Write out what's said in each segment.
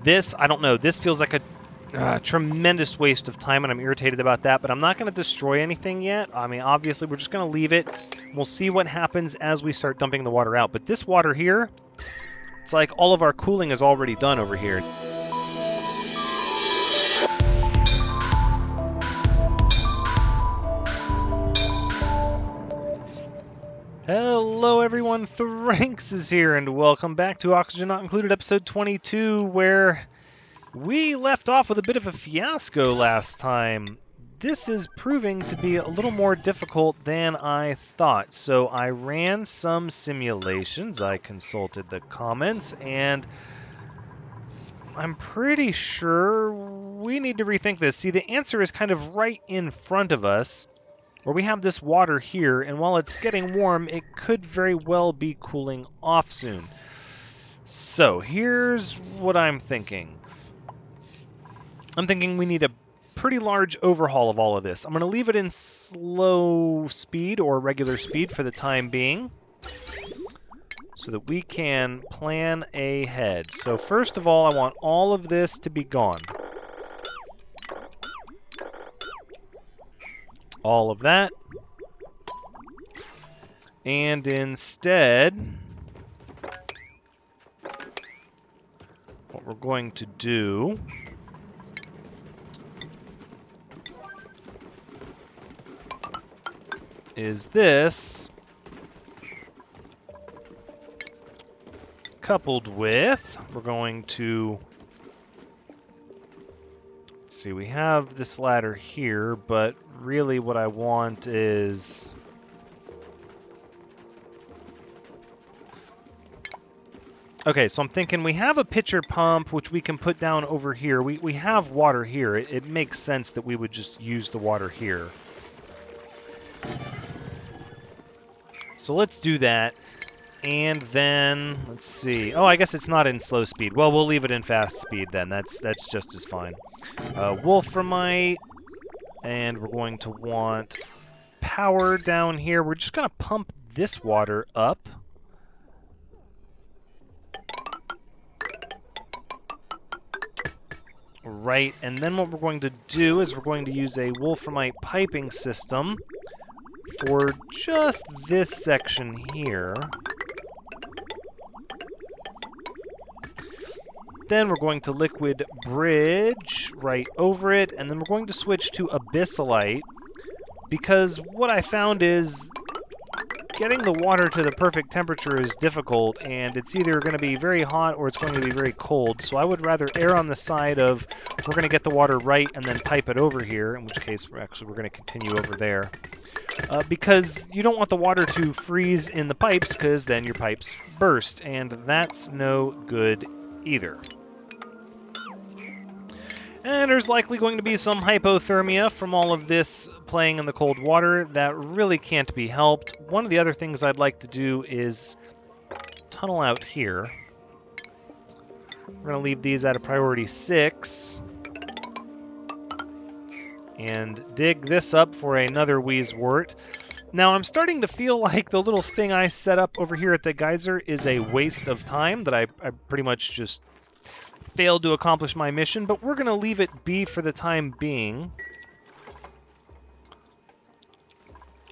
This, I don't know, this feels like a tremendous waste of time, and I'm irritated about that, but I'm not going to destroy anything yet. I mean, obviously, we're just going to leave it. We'll see what happens as we start dumping the water out. But this water here, it's like all of our cooling is already done over here. Hello everyone, Thranxes is here, and welcome back to Oxygen Not Included, episode 22, where we left off with a bit of a fiasco last time. This is proving to be a little more difficult than I thought, so I ran some simulations, I consulted the comments, and I'm pretty sure we need to rethink this. See, the answer is kind of right in front of us, where we have this water here, and while it's getting warm, it could very well be cooling off soon. So here's what I'm thinking. I'm thinking we need a pretty large overhaul of all of this. I'm going to leave it in slow speed or regular speed for the time being, so that we can plan ahead. So first of all, I want all of this to be gone. All of that. And instead, what we're going to do is this, coupled with, we're going to, let's see, we have this ladder here, but really what I want is, okay, so I'm thinking we have a pitcher pump, which we can put down over here. We have water here. It makes sense that we would just use the water here. So let's do that. And then, let's see. Oh, I guess it's not in slow speed. Well, we'll leave it in fast speed then. That's just as fine. Wolframite. And we're going to want power down here. We're just going to pump this water up. Right, and then what we're going to do is we're going to use a Wolframite piping system for just this section here. Then we're going to liquid bridge right over it, and then we're going to switch to abyssalite, because what I found is getting the water to the perfect temperature is difficult, and it's either going to be very hot or it's going to be very cold, so I would rather err on the side of we're going to get the water right and then pipe it over here, in which case we're going to continue over there. Because you don't want the water to freeze in the pipes, because then your pipes burst, and that's no good either. And there's likely going to be some hypothermia from all of this playing in the cold water. That really can't be helped. One of the other things I'd like to do is tunnel out here. We're going to leave these at a priority 6. And dig this up for another Wheezewort. Now, I'm starting to feel like the little thing I set up over here at the geyser is a waste of time, that I pretty much just failed to accomplish my mission, but we're going to leave it be for the time being,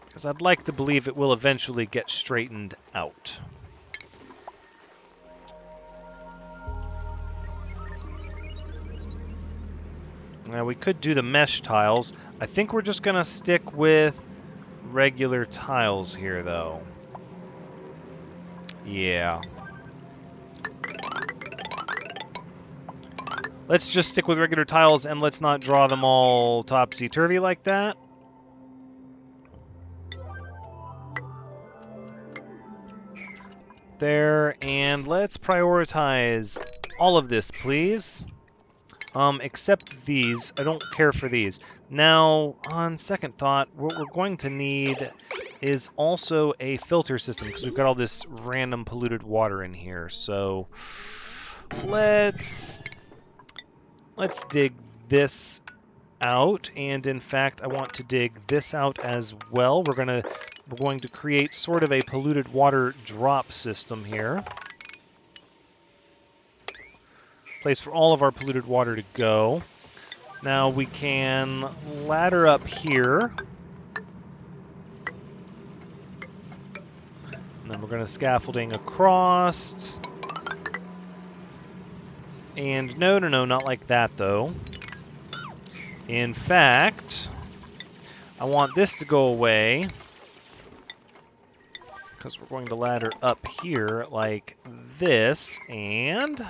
because I'd like to believe it will eventually get straightened out. Now, we could do the mesh tiles. I think we're just going to stick with regular tiles here, though. Yeah. Let's just stick with regular tiles, and let's not draw them all topsy-turvy like that. There, and let's prioritize all of this, please. Except these. I don't care for these. Now, on second thought, what we're going to need is also a filter system, because we've got all this random polluted water in here. So, let's dig this out, and in fact, I want to dig this out as well. We're going to create sort of a polluted water drop system here. place for all of our polluted water to go. Now we can ladder up here. And then we're going to scaffolding across. And no, not like that, though. In fact, I want this to go away. Because we're going to ladder up here like this. And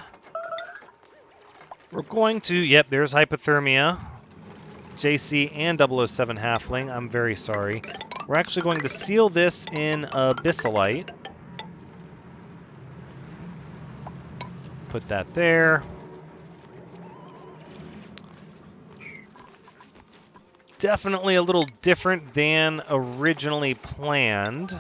we're going to... Yep, there's hypothermia. JC and 007 Halfling. I'm very sorry. We're actually going to seal this in abyssalite. Put that there. Definitely a little different than originally planned.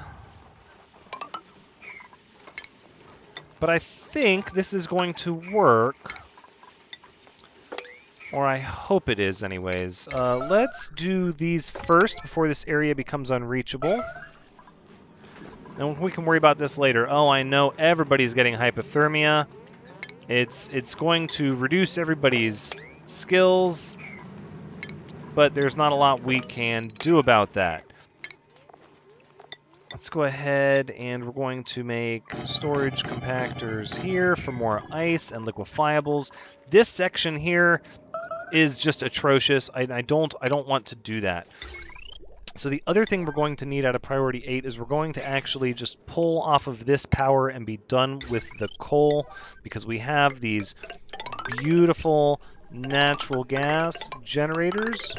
But I think this is going to work. Or I hope it is anyways. Let's do these first before this area becomes unreachable. And we can worry about this later. Oh, I know everybody's getting hypothermia. It's going to reduce everybody's skills, but there's not a lot we can do about that. Let's go ahead and we're going to make storage compactors here for more ice and liquefiables. This section here is just atrocious. I don't want to do that. So the other thing we're going to need out of priority 8 is we're going to actually just pull off of this power and be done with the coal, because we have these beautiful natural gas generators.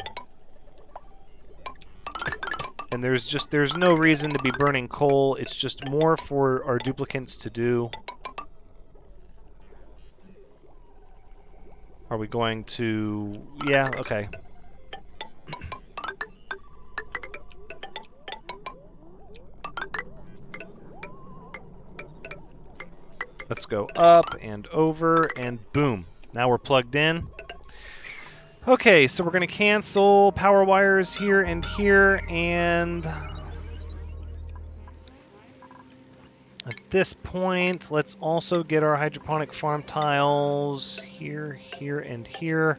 And there's no reason to be burning coal. It's just more for our duplicants to do. Are we going to... Yeah, okay. Let's go up and over, and boom. Now we're plugged in. Okay, so we're going to cancel power wires here, and at this point, let's also get our hydroponic farm tiles here, here, and here.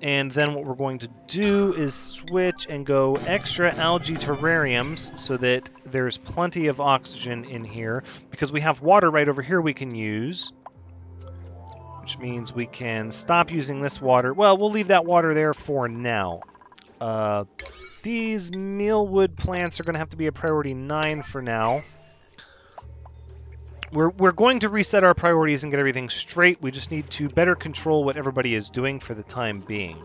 And then what we're going to do is switch and go extra algae terrariums so that there's plenty of oxygen in here, because we have water right over here we can use, which means we can stop using this water. Well, we'll leave that water there for now. These mealwood plants are going to have to be a priority 9 for now. We're going to reset our priorities and get everything straight. We just need to better control what everybody is doing for the time being.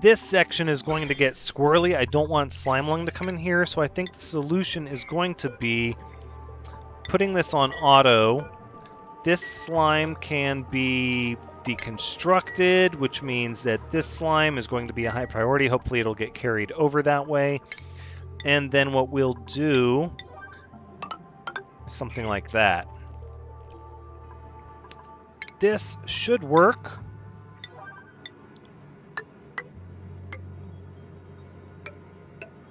This section is going to get squirrely. I don't want slime lung to come in here, so I think the solution is going to be putting this on auto. This slime can be deconstructed, which means that this slime is going to be a high priority. Hopefully it'll get carried over that way. And then what we'll do... something like that. This should work.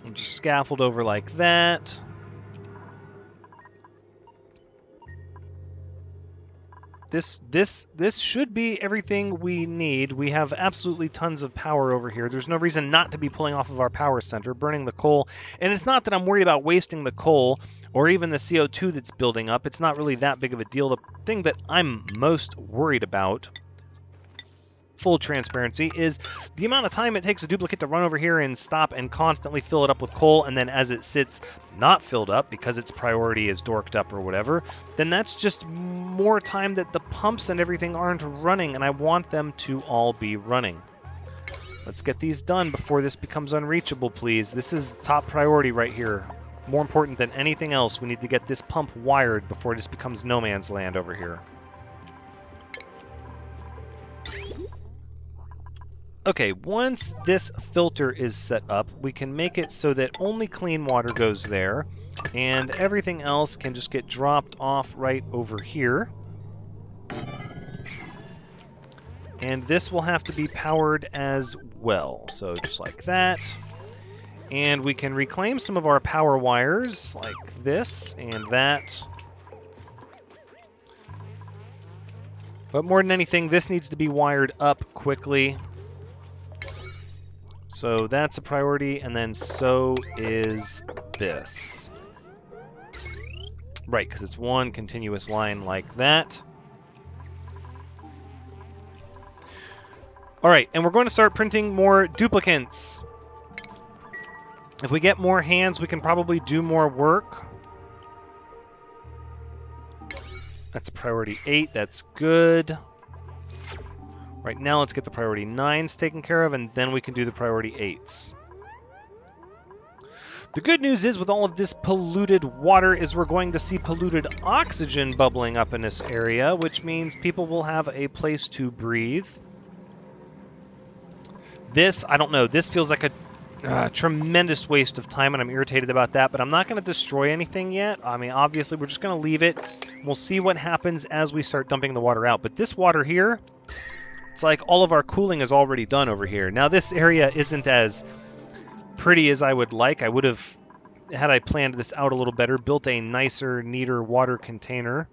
We'll just scaffold over like that. This should be everything we need. We have absolutely tons of power over here. There's no reason not to be pulling off of our power center, burning the coal. And it's not that I'm worried about wasting the coal or even the CO2 that's building up. It's not really that big of a deal. The thing that I'm most worried about, full transparency, is the amount of time it takes a duplicate to run over here and stop and constantly fill it up with coal, and then as it sits not filled up because its priority is dorked up or whatever, then that's just more time that the pumps and everything aren't running, and I want them to all be running. Let's get these done before this becomes unreachable, please. This is top priority right here. More important than anything else, we need to get this pump wired before this becomes no man's land over here. Okay, once this filter is set up, we can make it so that only clean water goes there, and everything else can just get dropped off right over here. And this will have to be powered as well, so just like that. And we can reclaim some of our power wires, like this and that. But more than anything, this needs to be wired up quickly. So that's a priority, and then so is this. Right, because it's one continuous line like that. All right, and we're going to start printing more duplicants. If we get more hands, we can probably do more work. That's a priority 8. That's good. Right now, let's get the priority 9s taken care of, and then we can do the priority 8s. The good news is, with all of this polluted water, is we're going to see polluted oxygen bubbling up in this area, which means people will have a place to breathe. This, I don't know, this feels like a tremendous waste of time, and I'm irritated about that, but I'm not going to destroy anything yet. I mean, obviously, we're just going to leave it. We'll see what happens as we start dumping the water out. But this water here, it's like all of our cooling is already done over here. Now, this area isn't as pretty as I would like. I would have, had I planned this out a little better, built a nicer, neater water container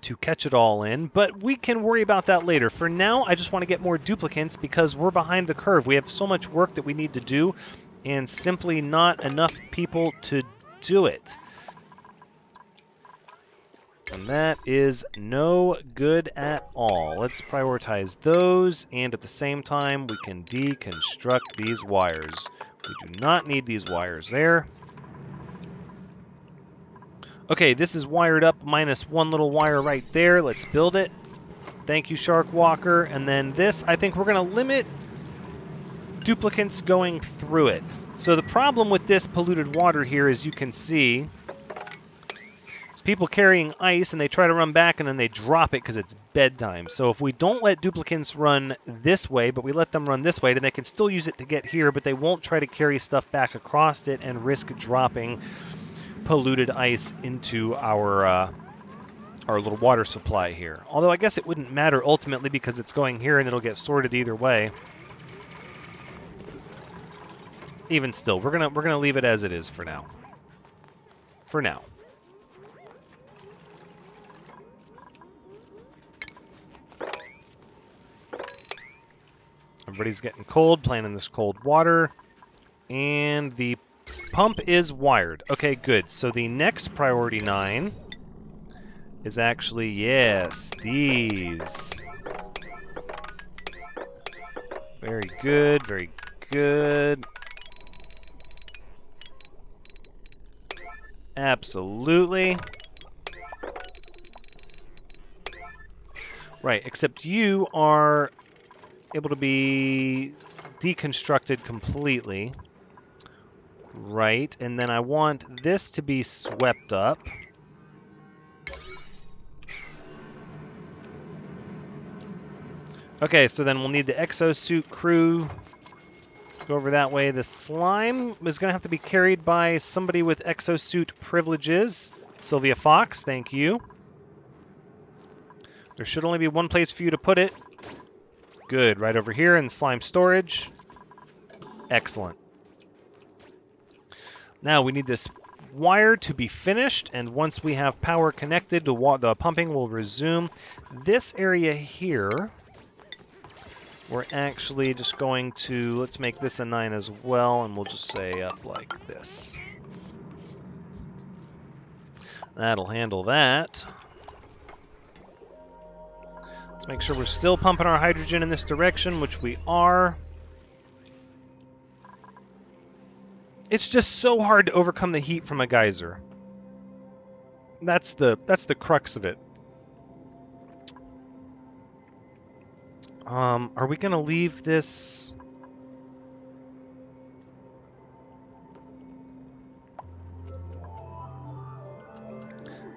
to catch it all in, but we can worry about that later. For now, I just want to get more duplicants because we're behind the curve. We have so much work that we need to do, and simply not enough people to do it. And that is no good at all. Let's prioritize those, and at the same time, we can deconstruct these wires. We do not need these wires there. Okay, this is wired up minus one little wire right there. Let's build it. Thank you, Shark Walker. And then this, I think we're going to limit duplicants going through it. So the problem with this polluted water here, as you can see, is people carrying ice and they try to run back and then they drop it because it's bedtime. So if we don't let duplicants run this way, but we let them run this way, then they can still use it to get here, but they won't try to carry stuff back across it and risk dropping polluted ice into our little water supply here. Although I guess it wouldn't matter ultimately because it's going here and it'll get sorted either way. Even still, we're gonna leave it as it is for now. For now. Everybody's getting cold, playing in this cold water, and the pump is wired. Okay, good. So the next priority 9 is actually, yes, these. Very good, very good. Absolutely. Right, except you are able to be deconstructed completely. Right, and then I want this to be swept up. Okay, so then we'll need the exosuit crew. Go over that way. The slime is going to have to be carried by somebody with exosuit privileges. Sylvia Fox, thank you. There should only be one place for you to put it. Good, right over here in slime storage. Excellent. Now we need this wire to be finished, and once we have power connected, the pumping will resume. This area here, we're actually just going to, let's make this a 9 as well, and we'll just say up like this. That'll handle that. Let's make sure we're still pumping our hydrogen in this direction, which we are. It's just so hard to overcome the heat from a geyser. That's the crux of it. Are we gonna leave this?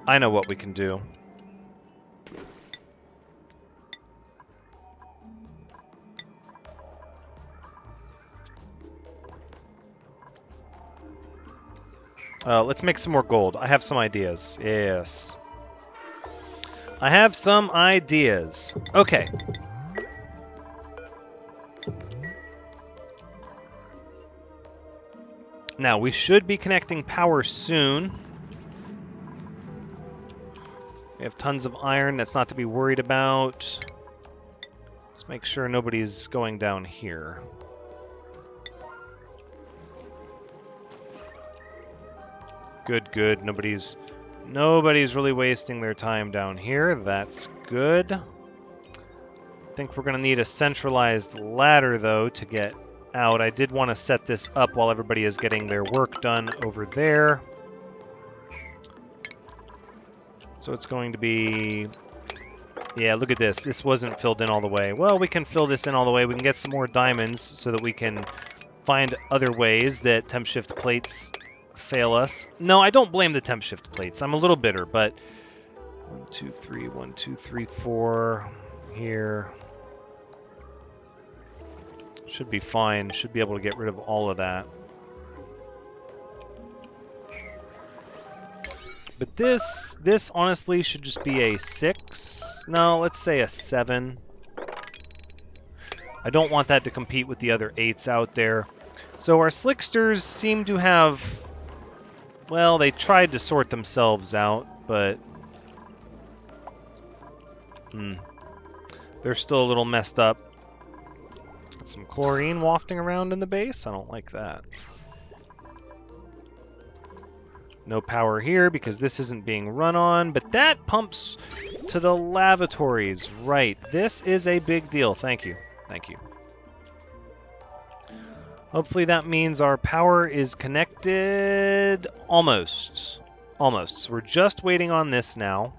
I know what we can do. Let's make some more gold. I have some ideas. Yes. I have some ideas. Okay. Now, we should be connecting power soon. have tons of iron. That's not to be worried about. Let's make sure nobody's going down here. Good, good. Nobody's really wasting their time down here. That's good. I think we're going to need a centralized ladder, though, to get out. I did want to set this up while everybody is getting their work done over there. So it's going to be... Yeah, look at this. This wasn't filled in all the way. Well, we can fill this in all the way. We can get some more diamonds so that we can find other ways that temp shift plates fail us. No, I don't blame the temp shift plates. I'm a little bitter, but 1, 2, 3, 1, 2, 3, 4 here. Should be fine. Should be able to get rid of all of that. But this honestly should just be a 6. No, let's say a 7. I don't want that to compete with the other 8s out there. So our slicksters seem to have... Well, they tried to sort themselves out, but... They're still a little messed up. Got some chlorine wafting around in the base. I don't like that. No power here because this isn't being run on, but that pumps to the lavatories. Right. This is a big deal. Thank you. Thank you. Hopefully that means our power is connected. Almost. Almost. So we're just waiting on this now.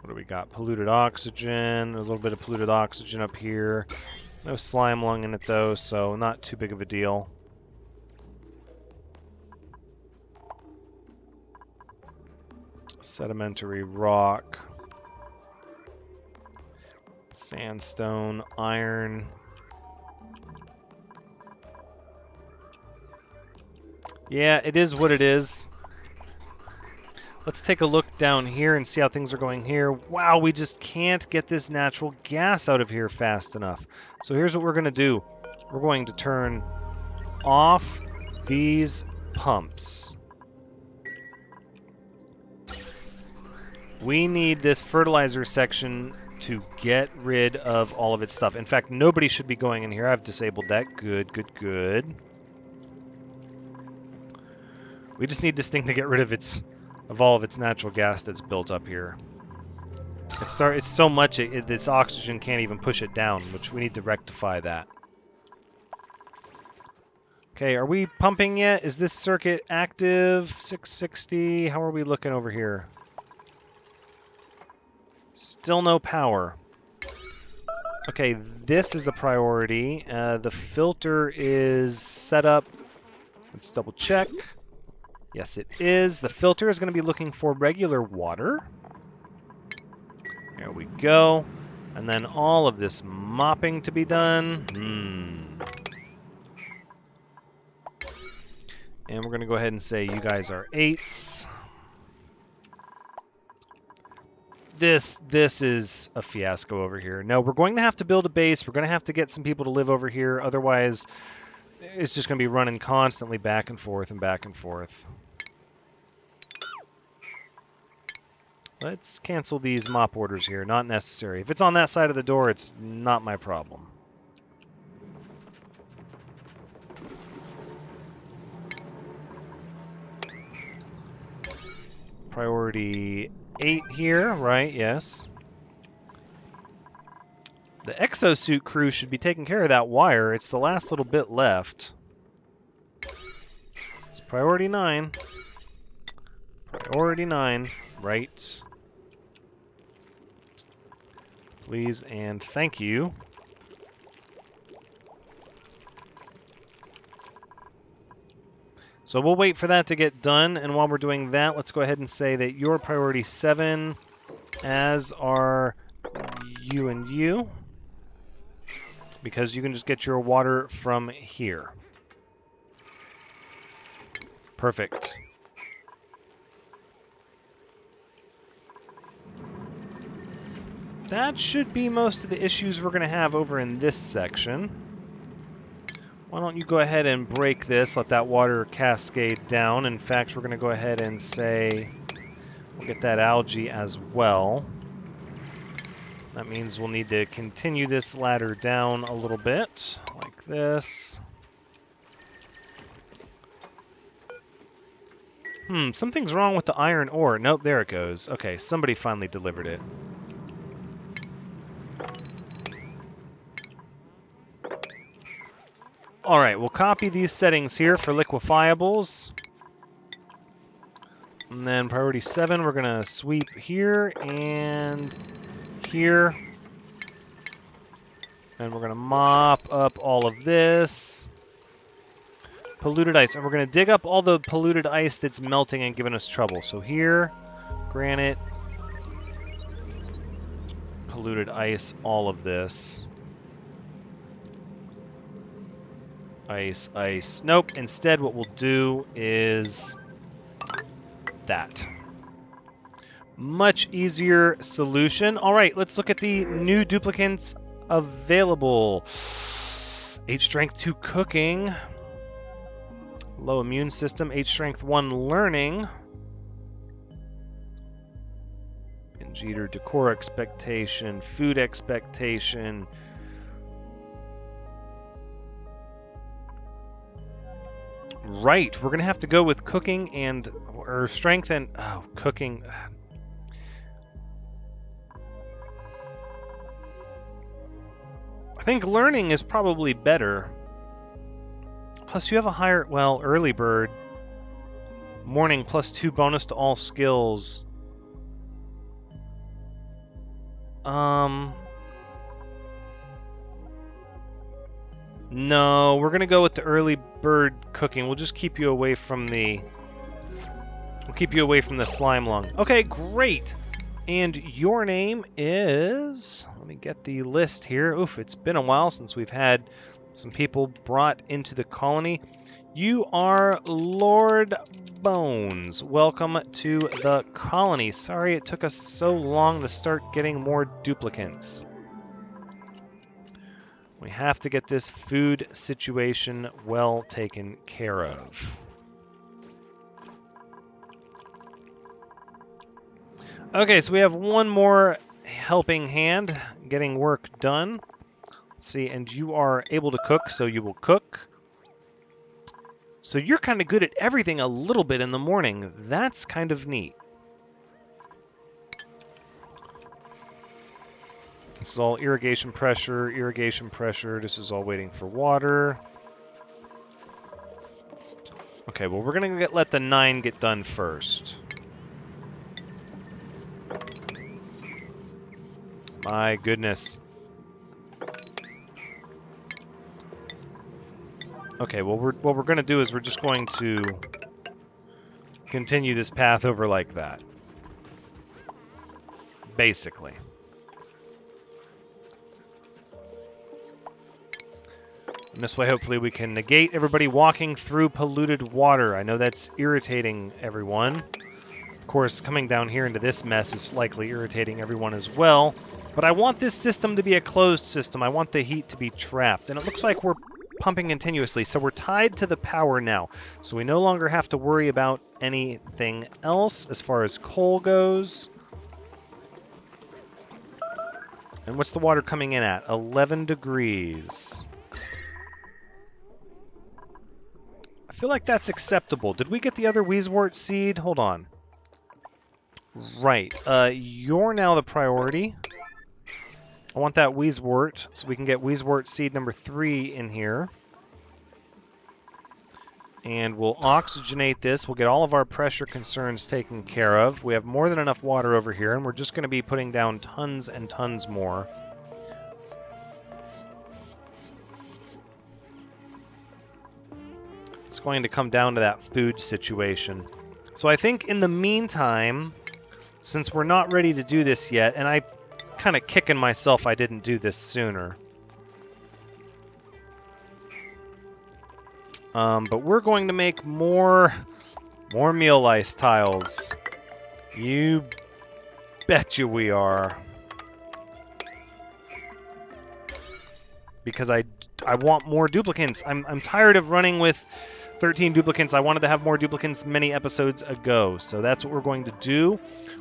What do we got? Polluted oxygen. A little bit of polluted oxygen up here. No slime lung in it though, so not too big of a deal. Sedimentary rock. Sandstone, iron. Yeah, it is what it is. Let's take a look down here and see how things are going here. Wow, we just can't get this natural gas out of here fast enough. So here's what we're going to do. We're going to turn off these pumps. We need this fertilizer section to get rid of all of its stuff. In fact, nobody should be going in here. I've disabled that. Good, good, good. We just need this thing to get rid of all of its natural gas that's built up here. It's so much this oxygen can't even push it down, which we need to rectify that. Okay, are we pumping yet? Is this circuit active? 660. How are we looking over here? Still no power. Okay, this is a priority. The filter is set up. Let's double check. Yes, it is. The filter is going to be looking for regular water. There we go. And then all of this mopping to be done. And we're going to go ahead and say you guys are 8s. This is a fiasco over here. No, we're going to have to build a base. We're going to have to get some people to live over here. Otherwise, it's just going to be running constantly back and forth and back and forth. Let's cancel these mop orders here. Not necessary. If it's on that side of the door, it's not my problem. Priority 8 here, right? Yes. The exosuit crew should be taking care of that wire. It's the last little bit left. It's priority 9. Priority 9, right. Please and thank you. So we'll wait for that to get done, and while we're doing that, let's go ahead and say that you're priority 7, as are you and you, because you can just get your water from here. Perfect. That should be most of the issues we're going to have over in this section. Why don't you go ahead and break this, let that water cascade down. In fact, we're going to go ahead and say Get that algae as well. That means we'll need to continue this ladder down a little bit, like this. Something's wrong with the iron ore. Nope, there it goes. Okay, somebody finally delivered it. Alright, we'll copy these settings here for liquefiables. And then priority 7, we're going to sweep here and here. And we're going to mop up all of this. Polluted ice. And we're going to dig up all the polluted ice that's melting and giving us trouble. So here, granite, polluted ice, all of this. Ice, ice. Nope. Instead, what we'll do is that. Much easier solution. All right, let's look at the new duplicants available. H strength 2 cooking. Low immune system. H strength 1 learning. Jeter decor expectation. Food expectation. Right, we're going to have to go with cooking and, or strength and, cooking. I think learning is probably better. Plus you have a higher, well, early bird. Morning plus 2 bonus to all skills. No, we're gonna go with the early bird cooking. We'll just keep you away from the... We'll keep you away from the slime lung. Okay, great! And your name is... Let me get the list here. Oof, it's been a while since we've had some people brought into the colony. You are Lord Bones. Welcome to the colony. Sorry it took us so long to start getting more duplicants. We have to get this food situation well taken care of. Okay, so we have one more helping hand getting work done. Let's see, and you are able to cook, so you will cook. So you're kind of good at everything a little bit in the morning. That's kind of neat. This is all irrigation pressure, irrigation pressure. This is all waiting for water. Okay, well, we're going to let the 9 get done first. My goodness. Okay, well, what we're going to do is we're just going to continue this path over like that. Basically. And this way, hopefully, we can negate everybody walking through polluted water. I know that's irritating everyone. Of course, coming down here into this mess is likely irritating everyone as well. But I want this system to be a closed system. I want the heat to be trapped. And it looks like we're pumping continuously, so we're tied to the power now. So we no longer have to worry about anything else as far as coal goes. And what's the water coming in at? 11 degrees. I feel like that's acceptable. Did we get the other Wheezewort seed? Hold on. Right. You're now the priority. I want that Wheezewort, so we can get Wheezewort seed number 3 in here. And we'll oxygenate this. We'll get all of our pressure concerns taken care of. We have more than enough water over here, and we're just going to be putting down tons and tons more. It's going to come down to that food situation. So I think in the meantime, since we're not ready to do this yet, and I kind of kicking myself I didn't do this sooner. But we're going to make more meal ice tiles. You betcha we are. Because I want more duplicants. I'm tired of running with 13 duplicants. I wanted to have more duplicants many episodes ago, so that's what we're going to do.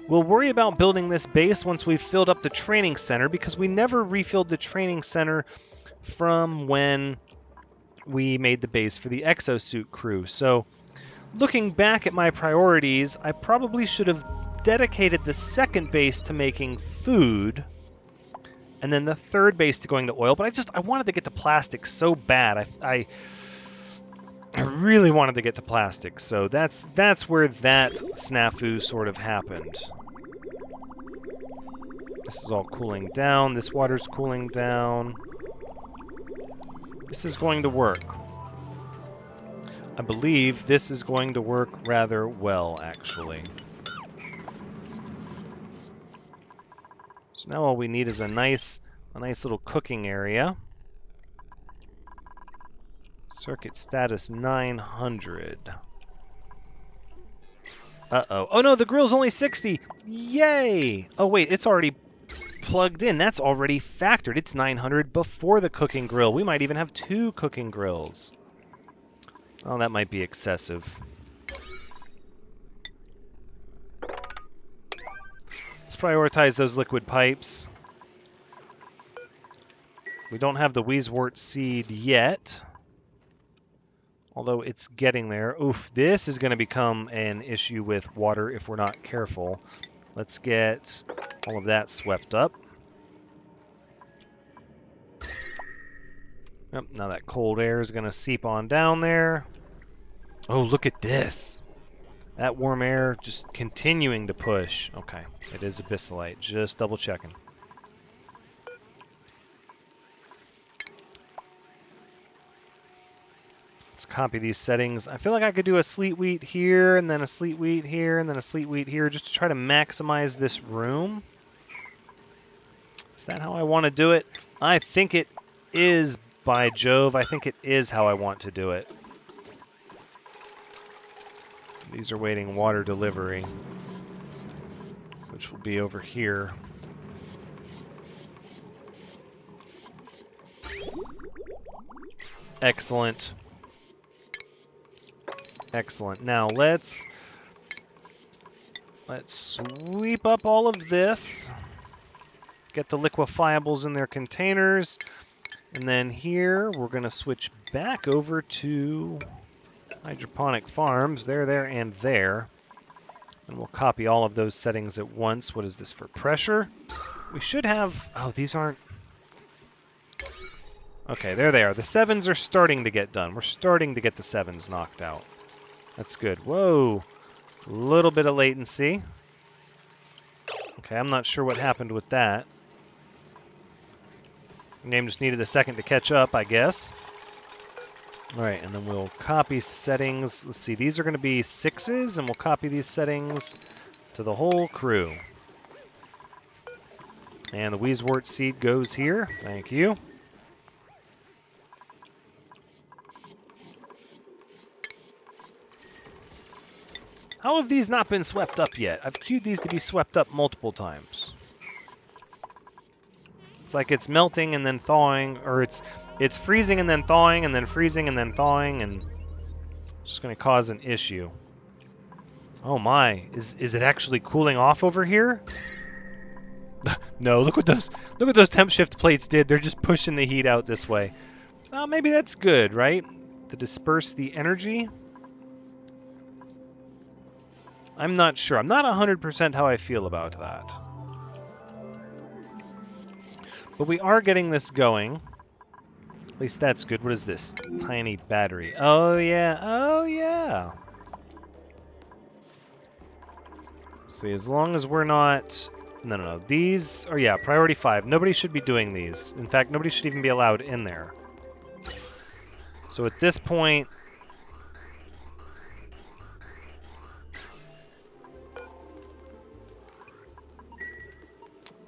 We'll worry about building this base once we've filled up the training center, because we never refilled the training center from when we made the base for the exosuit crew. So looking back at my priorities, I probably should have dedicated the second base to making food, and then the third base to going to oil. But I wanted to get to plastic so bad. I really wanted to get to plastic, so that's where that snafu sort of happened. This is all cooling down. This water's cooling down. This is going to work. I believe this is going to work rather well, actually. So now all we need is a nice little cooking area. Circuit status 900. Uh-oh. Oh no, the grill's only 60! Yay! Oh wait, it's already plugged in. That's already factored. It's 900 before the cooking grill. We might even have 2 cooking grills. Oh, that might be excessive. Let's prioritize those liquid pipes. We don't have the Wheezewort seed yet, although it's getting there. Oof, this is going to become an issue with water if we're not careful. Let's get all of that swept up. Yep, now that cold air is going to seep on down there. Oh, look at this. That warm air just continuing to push. Okay, it is abyssalite. Just double checking. Let's copy these settings. I feel like I could do a sleet wheat here, and then a sleet wheat here, and then a sleet wheat here, just to try to maximize this room. Is that how I want to do it? I think it is, by Jove. I think it is how I want to do it. These are waiting water delivery, which will be over here. Excellent. Excellent. Now let's sweep up all of this. Get the liquefiables in their containers. And then here we're going to switch back over to hydroponic farms. There, and there. And we'll copy all of those settings at once. What is this for pressure? We should have... Oh, these aren't... Okay, there they are. The 7s are starting to get done. We're starting to get the 7s knocked out. That's good. Whoa. A little bit of latency. Okay, I'm not sure what happened with that. The game just needed a second to catch up, I guess. Alright, and then we'll copy settings. Let's see, these are going to be 6s, and we'll copy these settings to the whole crew. And the Wheezewort seed goes here. Thank you. How have these not been swept up yet? I've queued these to be swept up multiple times. It's like it's melting and then thawing, or it's freezing and then thawing and then freezing and then thawing, and it's just going to cause an issue. Oh my, is it actually cooling off over here? No, look what those temp shift plates did. They're just pushing the heat out this way. Well, maybe that's good, right? To disperse the energy. I'm not sure. I'm not 100% how I feel about that. But we are getting this going. At least that's good. What is this? Tiny battery. Oh, yeah. Oh, yeah. See, as long as we're not... No. These are, yeah, priority 5. Nobody should be doing these. In fact, nobody should even be allowed in there. So at this point...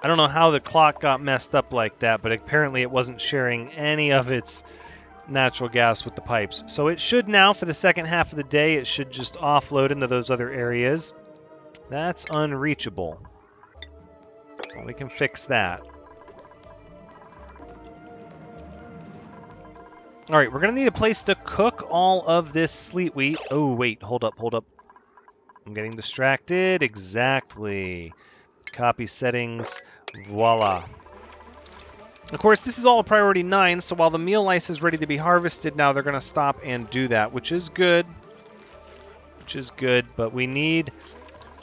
I don't know how the clock got messed up like that, but apparently it wasn't sharing any of its natural gas with the pipes. So it should now, for the second half of the day, it should just offload into those other areas. That's unreachable. Well, we can fix that. All right, we're going to need a place to cook all of this sleet wheat. Oh, wait, hold up, hold up. I'm getting distracted. Exactly. Copy settings. Voila. Of course, this is all a priority 9, so while the meal ice is ready to be harvested now, they're going to stop and do that, which is good. Which is good, but we need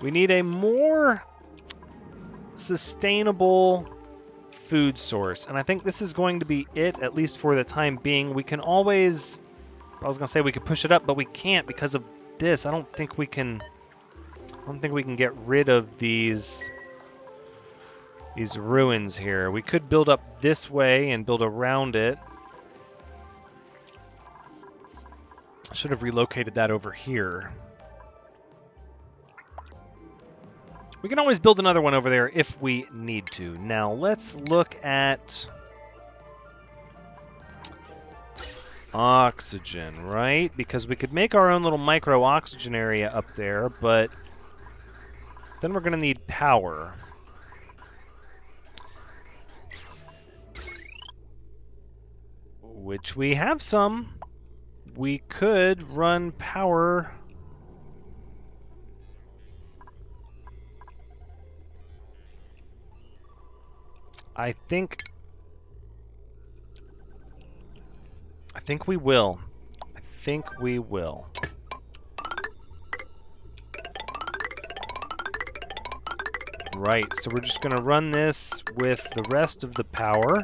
a more sustainable food source, and I think this is going to be it, at least for the time being. We can always, I was going to say we could push it up, but we can't because of this. I don't think we can get rid of these ruins here. We could build up this way and build around it. I should have relocated that over here. We can always build another one over there if we need to. Now, let's look at oxygen, right? Because we could make our own little micro-oxygen area up there, but then we're going to need power. Which we have some. We could run power... I think we will. I think we will. Right, so we're just going to run this with the rest of the power.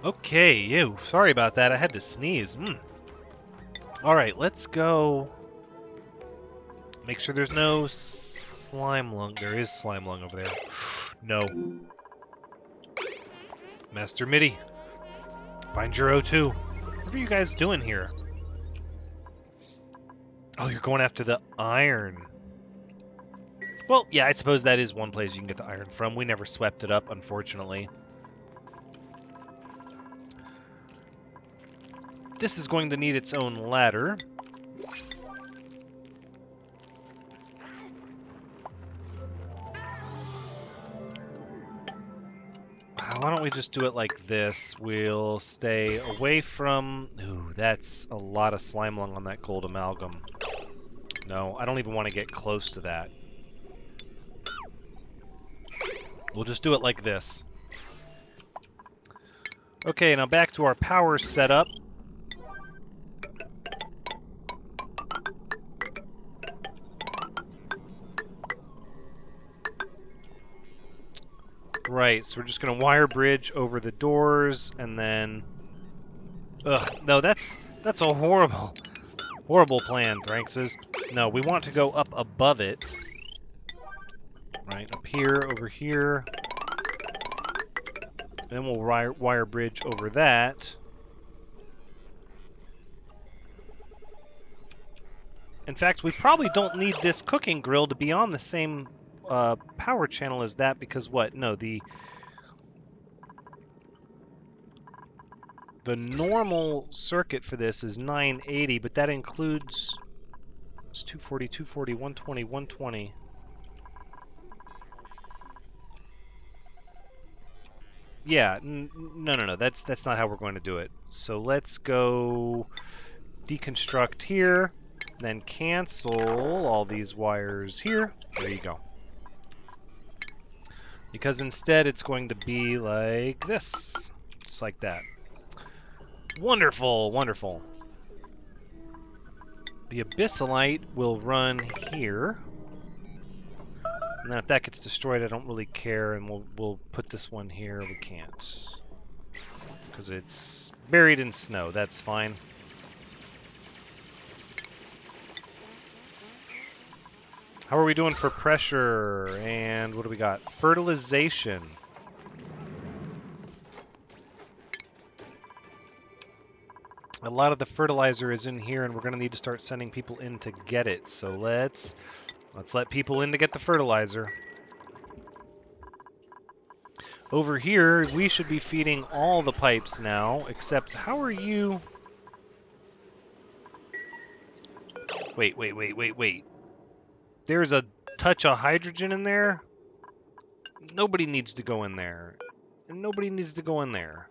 Okay, ew, sorry about that. I had to sneeze. All right, let's go. Make sure there's no slime lung. There is slime lung over there. No. Master Midi. Find your O2. What are you guys doing here? Oh, you're going after the iron. Well, yeah, I suppose that is one place you can get the iron from. We never swept it up, unfortunately. This is going to need its own ladder. Why don't we just do it like this? We'll stay away from... Ooh, that's a lot of slime lung on that gold amalgam. No, I don't even want to get close to that. We'll just do it like this. Okay, now back to our power setup. Right, so we're just going to wire bridge over the doors, and then... Ugh, no, that's a horrible plan, Thranxes. No, we want to go up above it. Right, up here, over here. Then we'll wire bridge over that. In fact, we probably don't need this cooking grill to be on the same power channel as that, because what? No, the normal circuit for this is 980, but that includes... It's 240, 240, 120, 120. Yeah, no. That's not how we're going to do it. So let's go deconstruct here, then cancel all these wires here. There you go. Because instead it's going to be like this. Just like that. Wonderful, wonderful. The abyssalite will run here. And then if that gets destroyed, I don't really care, and we'll put this one here. We can't. Because it's buried in snow. That's fine. How are we doing for pressure? And what do we got? Fertilization. A lot of the fertilizer is in here, and we're going to need to start sending people in to get it. So let's let people in to get the fertilizer. Over here, we should be feeding all the pipes now, except how are you... Wait. There's a touch of hydrogen in there? Nobody needs to go in there. And nobody needs to go in there.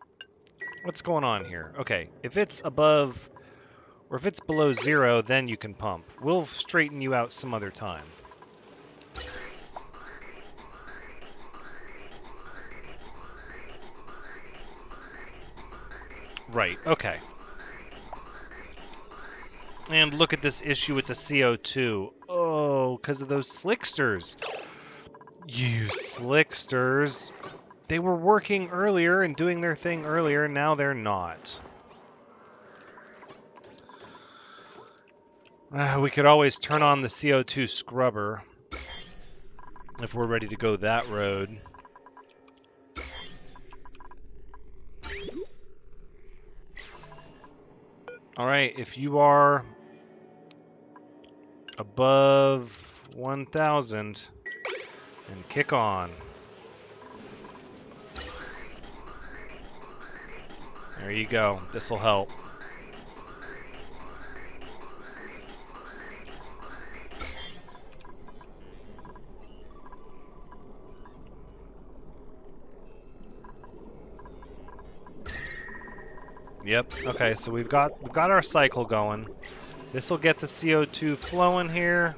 What's going on here? Okay, if it's above, or if it's below 0, then you can pump. We'll straighten you out some other time. Right, okay. And look at this issue with the CO2. Oh, because of those slicksters. You slicksters. They were working earlier and doing their thing earlier, and now they're not. We could always turn on the CO2 scrubber if we're ready to go that road. Alright, if you are above 1,000, then kick on. There you go. This'll help. Yep. Okay, so we've got our cycle going. This will get the CO2 flowing here.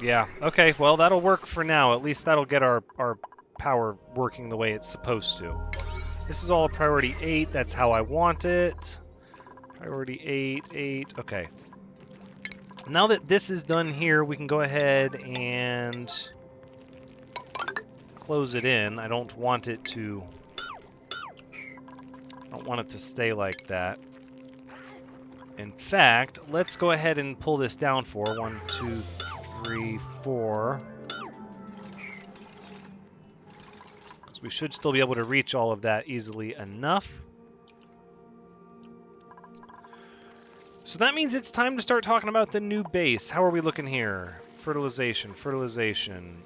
Yeah. Okay. Well, that'll work for now. At least that'll get our power working the way it's supposed to. This is all a priority 8. That's how I want it. Priority 8, 8. Okay. Now that this is done here, we can go ahead and close it in. I don't want it to stay like that. In fact, let's go ahead and pull this down for 1, 2, 3, 4. Because we should still be able to reach all of that easily enough. So that means it's time to start talking about the new base. How are we looking here? Fertilization, fertilization.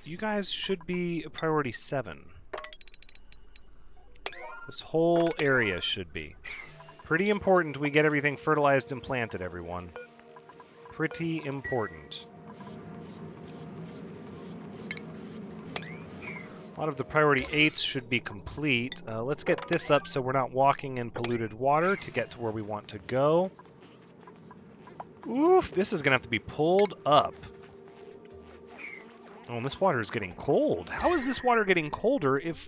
You guys should be a priority 7. This whole area should be. Pretty important we get everything fertilized and planted, everyone. Pretty important. A lot of the priority 8s should be complete. Let's get this up so we're not walking in polluted water to get to where we want to go. Oof, this is going to have to be pulled up. Oh, and this water is getting cold. How is this water getting colder if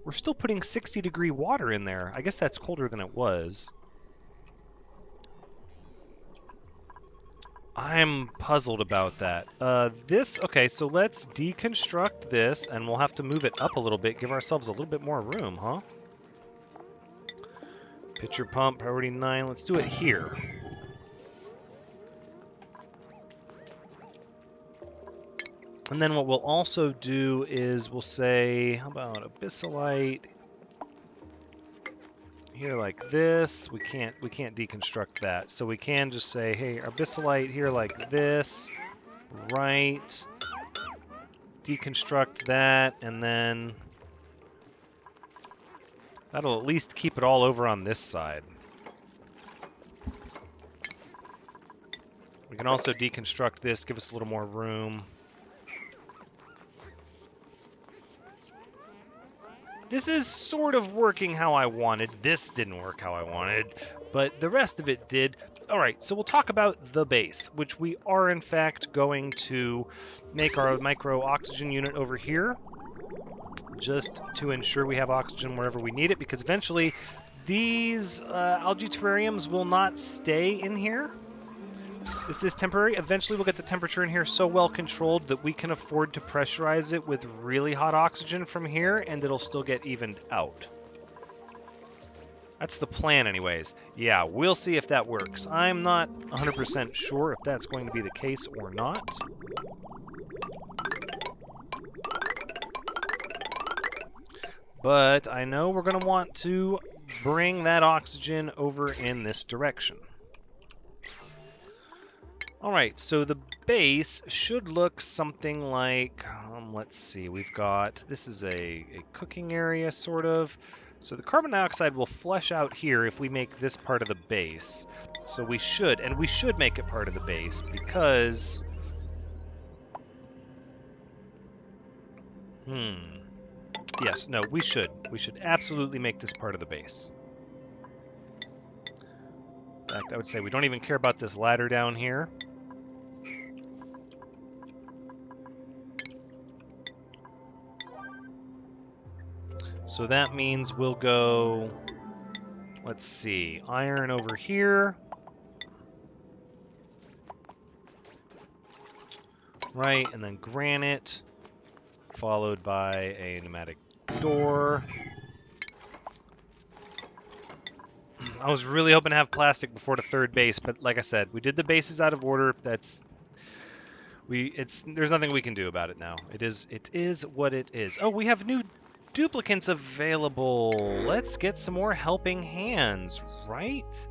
we're still putting 60-degree water in there? I guess that's colder than it was. I'm puzzled about that. Okay, so let's deconstruct this, and we'll have to move it up a little bit, give ourselves a little bit more room, huh? Pitcher pump, priority 9. Let's do it here. And then what we'll also do is we'll say, how about abyssalite here like this? We can't deconstruct that. So we can just say, hey, abyssalite here like this, right? Deconstruct that, and then that'll at least keep it all over on this side. We can also deconstruct this, give us a little more room. This is sort of working how I wanted. This didn't work how I wanted, but the rest of it did. All right, so we'll talk about the base, which we are in fact going to make our micro oxygen unit over here, just to ensure we have oxygen wherever we need it, because eventually these algae terrariums will not stay in here. This is temporary. Eventually we'll get the temperature in here so well controlled that we can afford to pressurize it with really hot oxygen from here, and it'll still get evened out. That's the plan anyways. Yeah, we'll see if that works. I'm not 100% sure if that's going to be the case or not. But I know we're going to want to bring that oxygen over in this direction. Alright, so the base should look something like, let's see, we've got, this is a cooking area, sort of. So the carbon dioxide will flush out here if we make this part of the base. So we should make it part of the base because... Yes, no, we should. We should absolutely make this part of the base. In fact, I would say we don't even care about this ladder down here. So that means we'll go, let's see, iron over here. Right, and then granite, followed by a pneumatic door. I was really hoping to have plastic before the third base, but like I said, we did the bases out of order. There's nothing we can do about it now. It is what it is. Oh, we have new duplicants available. Let's get some more helping hands, right?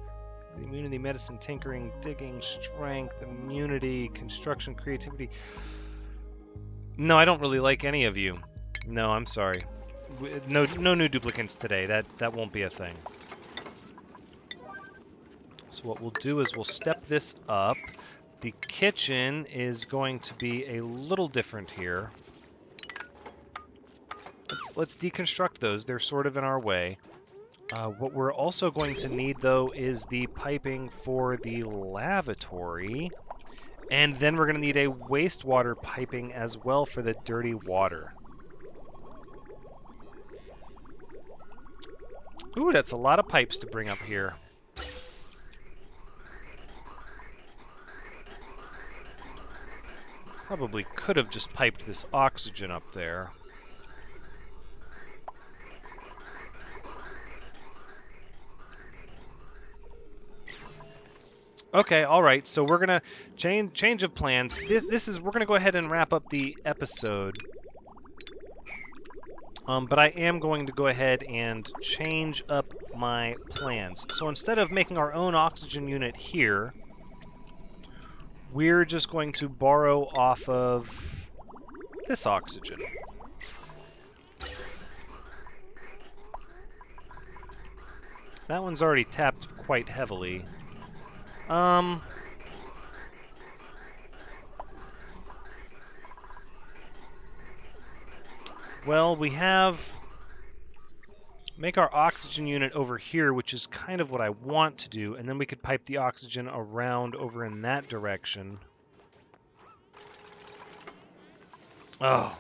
Immunity, medicine, tinkering, digging, strength, immunity, construction, creativity. No, I don't really like any of you. No, I'm sorry. No new duplicants today. That won't be a thing. So what we'll do is we'll step this up. The kitchen is going to be a little different here. Let's deconstruct those. They're sort of in our way. What we're also going to need, though, is the piping for the lavatory. And then we're going to need a wastewater piping as well for the dirty water. Ooh, that's a lot of pipes to bring up here. Probably could have just piped this oxygen up there. Okay, all right. So we're gonna change of plans. We're gonna go ahead and wrap up the episode. But I am going to go ahead and change up my plans. So instead of making our own oxygen unit here, we're just going to borrow off of this oxygen. That one's already tapped quite heavily. Well, we make our oxygen unit over here, which is kind of what I want to do, and then we could pipe the oxygen around over in that direction. Oh.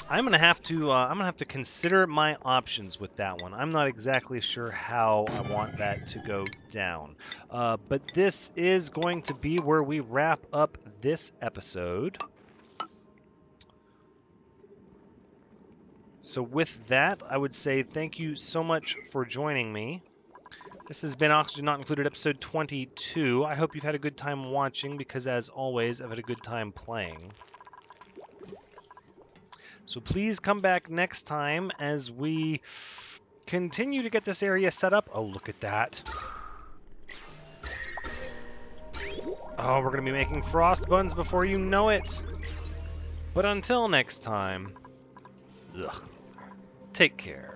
I'm gonna have to consider my options with that one. I'm not exactly sure how I want that to go down. But this is going to be where we wrap up this episode. So with that, I would say thank you so much for joining me. This has been Oxygen Not Included, episode 22. I hope you've had a good time watching, because as always, I've had a good time playing. So please come back next time as we continue to get this area set up. Oh, look at that. Oh, we're going to be making frost buns before you know it. But until next time, take care.